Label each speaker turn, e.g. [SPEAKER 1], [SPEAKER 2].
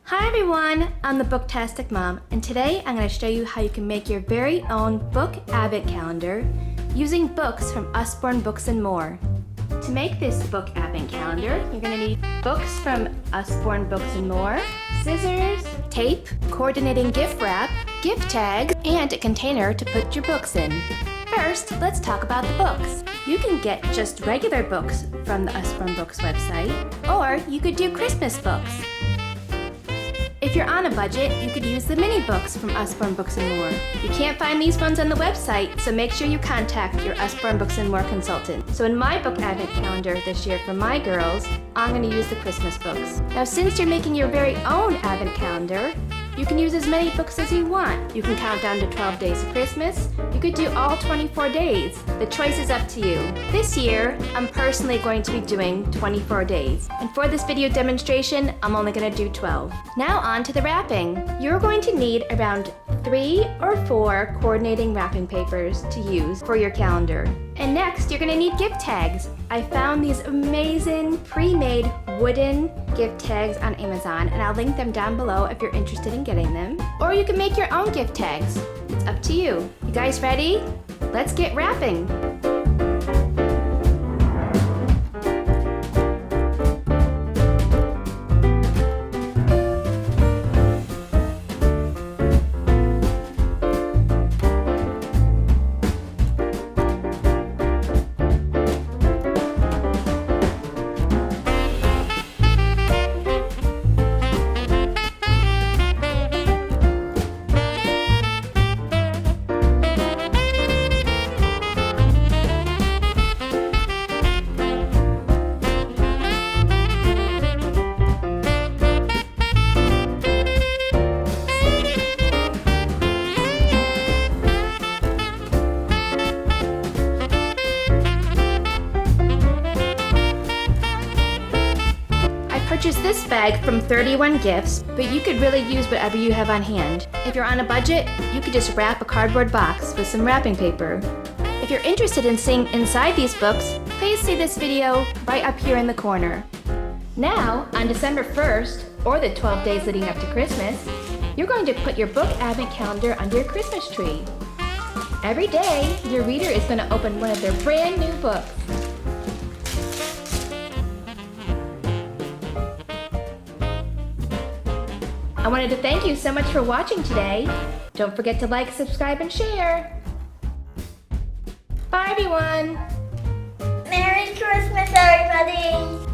[SPEAKER 1] Hi everyone, I'm the Booktastic Mom, and today I'm going to show you how you can make your very own book advent calendar using books from Usborne Books and More. To make this book advent calendar, you're going to need books from Usborne Books and More, scissors, tape, coordinating gift wrap, gift tags, and a container to put your books in. First, let's talk about the books. You can get just regular books from the Usborne Books website, or you could do Christmas books. If you're on a budget, you could use the mini books from Usborne Books and More. You can't find these ones on the website, so make sure you contact your Usborne Books and More consultant. So in my book advent calendar this year for my girls, I'm going to use the Christmas books. Now since you're making your very own advent calendar, you can use as many books as you want. You can count down to 12 days of Christmas. You could do all 24 days. The choice is up to you. This year, I'm personally going to be doing 24 days. And for this video demonstration, I'm only going to do 12. Now on to the wrapping. You're going to need around 3 or 4 coordinating wrapping papers to use for your calendar. And next, you're going to need gift tags. I found these amazing pre-made wooden gift tags on Amazon, and I'll link them down below if you're interested in getting them. Or you can make your own gift tags. It's up to you. You guys ready? Let's get wrapping. Purchased this bag from 31 Gifts, but you could really use whatever you have on hand. If you're on a budget, you could just wrap a cardboard box with some wrapping paper. If you're interested in seeing inside these books, please see this video right up here in the corner. Now, on December 1st, or the 12 days leading up to Christmas, you're going to put your book advent calendar under your Christmas tree. Every day, your reader is going to open one of their brand new books. I wanted to thank you so much for watching today. Don't forget to like, subscribe, and share. Bye, everyone.
[SPEAKER 2] Merry Christmas, everybody.